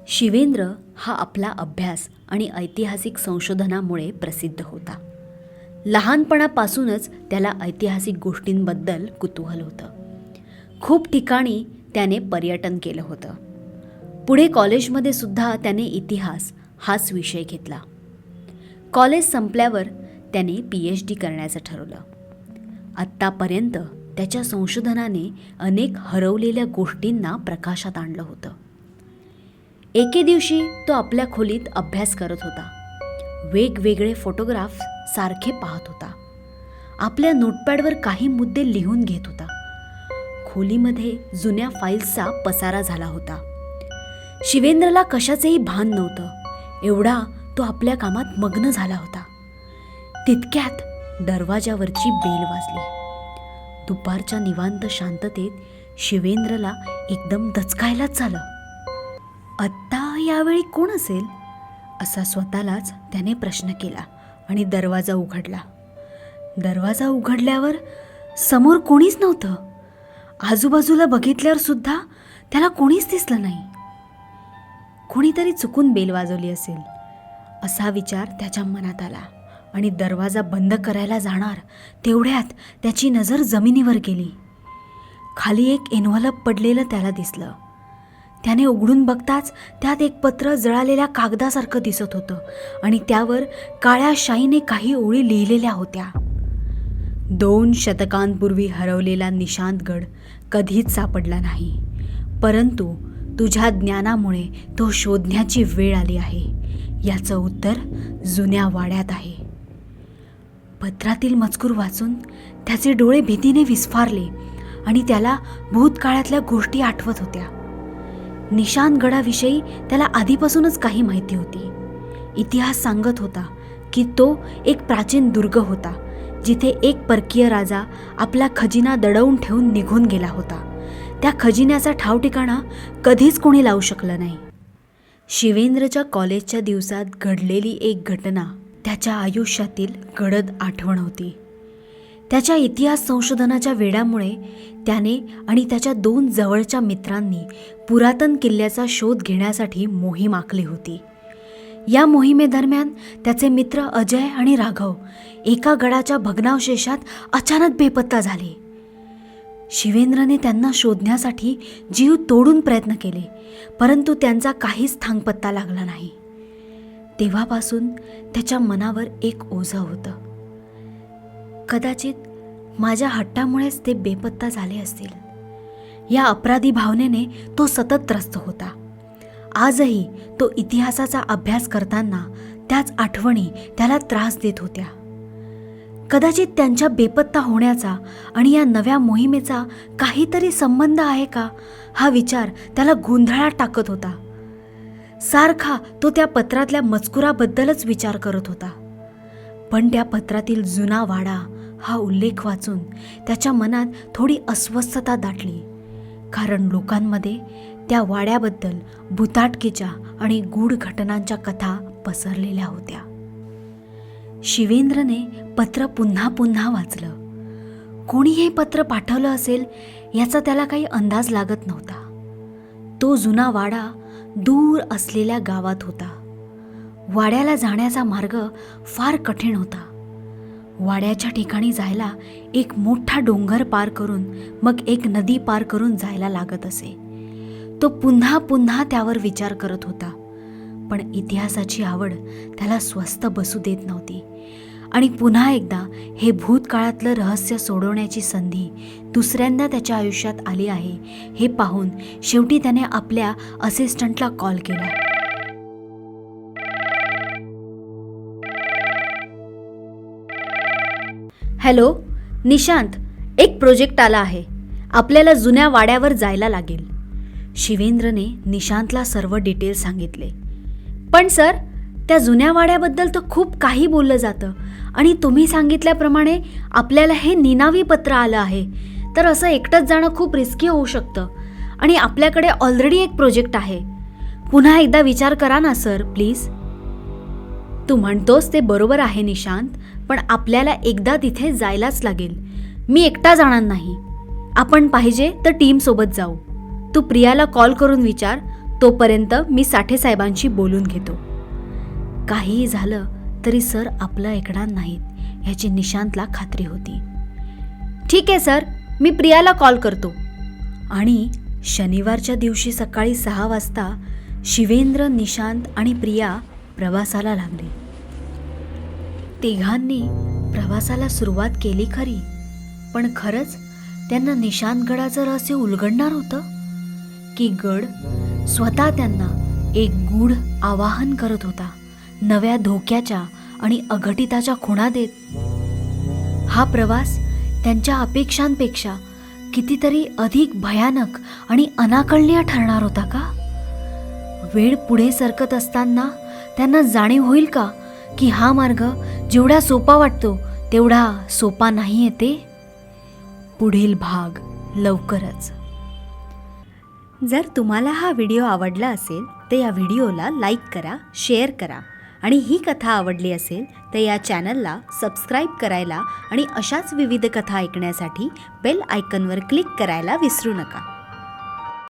शिवेंद्र हा आपला अभ्यास आणि ऐतिहासिक संशोधनामुळे प्रसिद्ध होता. लहानपणापासूनच त्याला ऐतिहासिक गोष्टींबद्दल कुतूहल होतं. खूप ठिकाणी त्याने पर्यटन केलं होतं. पुढे कॉलेजमध्ये सुद्धा त्याने इतिहास हाच विषय घेतला. कॉलेज संपल्यावर त्याने PhD करण्याचं ठरवलं. आत्तापर्यंत त्याच्या संशोधनाने अनेक हरवलेल्या गोष्टींना प्रकाशात आणलं होतं. एके दिवशी तो आपल्या खोलीत अभ्यास करत होता. वेगवेगळे फोटोग्राफ सारखे पाहत होता. आपल्या नोटपॅडवर काही मुद्दे लिहून घेत होता. खोलीमध्ये जुन्या फाईल्सचा पसारा झाला होता. शिवेंद्रला कशाचेही भान नव्हतं. एवढा तो आपल्या कामात मग्न झाला होता. तितक्यात दरवाजावरची बेल वाजली. दुपारच्या निवांत शांततेत शिवेंद्रला एकदम दचकायलाच झालं. आत्ता यावेळी कोण असेल असा स्वतःलाच त्याने प्रश्न केला आणि दरवाजा उघडला. दरवाजा उघडल्यावर समोर कोणीच नव्हतं. आजूबाजूला बघितल्यावर सुद्धा त्याला कोणीच दिसलं नाही. कोणीतरी चुकून बेल वाजवली असेल असा विचार त्याच्या मनात आला आणि दरवाजा बंद करायला जाणार तेवढ्यात त्याची नजर जमिनीवर गेली. खाली एक एन्व्हलप पडलेलं त्याला दिसलं. त्याने उघडून बघताच त्यात एक पत्र जळालेल्या कागदासारखं दिसत होतं आणि त्यावर काळ्या शाईने काही ओळी लिहिलेल्या होत्या. 2 शतकांपूर्वी हरवलेला निशांतगड कधीच सापडला नाही, परंतु तुझ्या ज्ञानामुळे तो शोधण्याची वेळ आली आहे. याचं उत्तर जुन्या वाड्यात आहे. पत्रातील मजकूर वाचून त्याचे डोळे भीतीने विस्फारले आणि त्याला भूतकाळातल्या गोष्टी आठवत होत्या. निशांतगडाविषयी त्याला आधीपासूनच काही माहिती होती. इतिहास सांगत होता की तो एक प्राचीन दुर्ग होता जिथे एक परकीय राजा आपला खजिना दडवून ठेवून निघून गेला होता. त्या खजिन्याचा ठावठिकाणा कधीच कोणी लावू शकलं नाही. शिवेंद्रच्या कॉलेजच्या दिवसात घडलेली एक घटना त्याच्या आयुष्यातील गडद आठवण होती. त्याच्या इतिहास संशोधनाच्या वेडामुळे त्याने आणि त्याच्या 2 जवळच्या मित्रांनी पुरातन किल्ल्याचा शोध घेण्यासाठी मोहीम आखली होती. या मोहिमेदरम्यान त्याचे मित्र अजय आणि राघव एका गडाच्या भग्नावशेषात अचानक बेपत्ता झाले. शिवेंद्रने त्यांना शोधण्यासाठी जीव तोडून प्रयत्न केले, परंतु त्यांचा काहीच थांगपत्ता लागला नाही. तेव्हापासून त्याच्या मनावर एक ओझं होतं. कदाचित माझ्या हट्टामुळेच ते बेपत्ता झाले असतील. या अपराधी भावनेने तो सतत त्रस्त होता. आजही तो इतिहासाचा अभ्यास करताना त्याच आठवणी त्याला त्रास देत होत्या. कदाचित त्यांच्या बेपत्ता होण्याचा आणि या नव्या मोहिमेचा काहीतरी संबंध आहे का हा विचार त्याला गोंधळात टाकत होता. सारखा तो त्या पत्रातल्या मजकुराबद्दलच विचार करत होता. पण त्या पत्रातील जुना वाडा हा उल्लेख वाचून त्याच्या मनात थोडी अस्वस्थता दाटली, कारण लोकांमध्ये त्या वाड्याबद्दल भुताटकीच्या आणि गूढ घटनांच्या कथा पसरलेल्या होत्या. शिवेंद्रने पत्र पुन्हा पुन्हा वाचलं. कोणी हे पत्र पाठवलं असेल याचा त्याला काही अंदाज लागत नव्हता. तो जुना वाडा दूर असलेल्या गावात होता. वाड्याला जाण्याचा मार्ग फार कठीण होता. वाड्याच्या ठिकाणी जायला एक मोठा डोंगर पार करून मग एक नदी पार करून जायला लागत असे. तो पुन्हा पुन्हा त्यावर विचार करत होता, पण इतिहासाची आवड त्याला स्वस्थ बसू देत नव्हती आणि पुन्हा एकदा हे भूतकाळातलं रहस्य सोडवण्याची संधी दुसऱ्यांदा त्याच्या आयुष्यात आली आहे हे पाहून शेवटी त्याने आपल्या असिस्टंटला कॉल केला. हॅलो निशांत, एक प्रोजेक्ट आला आहे. आपल्याला जुन्या वाड्यावर जायला लागेल. शिवेंद्रने निशांतला सर्व डिटेल्स सांगितले. पण सर, त्या जुन्या वाड्याबद्दल तर खूप काही बोललं जातं आणि तुम्ही सांगितल्याप्रमाणे आपल्याला हे निनावी पत्र आलं आहे, तर असं एकटंच जाणं खूप रिस्की होऊ शकतं आणि आपल्याकडे ऑलरेडी एक प्रोजेक्ट आहे. पुन्हा एकदा विचार करा ना सर, प्लीज. तू म्हणतोस ते बरोबर आहे निशांत, पण आपल्याला एकदा तिथे जायलाच लागेल. मी एकटा जाणार नाही. आपण पाहिजे तर टीमसोबत जाऊ. तू प्रियाला कॉल करून विचार, तोपर्यंत मी साठे साहेबांशी बोलून घेतो. काहीही झालं तरी सर आपलं ऐकणार नाहीत ह्याची निशांतला खात्री होती. ठीक आहे सर, मी प्रियाला कॉल करतो. आणि शनिवारच्या दिवशी सकाळी 6 वाजता शिवेंद्र, निशांत आणि प्रिया प्रवासाला लागले. तिघांनी प्रवासाला सुरुवात केली खरी, पण खरंच त्यांना निशांतगडाचं रहस्य उलगडणार होतं की गड स्वतः त्यांना एक गूढ आवाहन करत होता, नव्या धोक्याच्या आणि अघटिताच्या खुणा देत. हा प्रवास त्यांच्या अपेक्षांपेक्षा कितीतरी अधिक भयानक आणि अनाकलनीय ठरणार होता का? वेळ पुढे सरकत असताना त्यांना जाणीव होईल का की हा मार्ग जेवढा सोपा वाटतो तेवढा सोपा नाही ते? पुढील भाग लवकरच. जर तुम्हाला हा व्हिडिओ आवडला असेल तर या व्हिडिओला लाईक करा, शेअर करा आणि ही कथा आवडली असेल तर या चॅनलला सबस्क्राईब करायला आणि अशाच विविध कथा ऐकण्यासाठी बेल आयकॉनवर क्लिक करायला विसरू नका.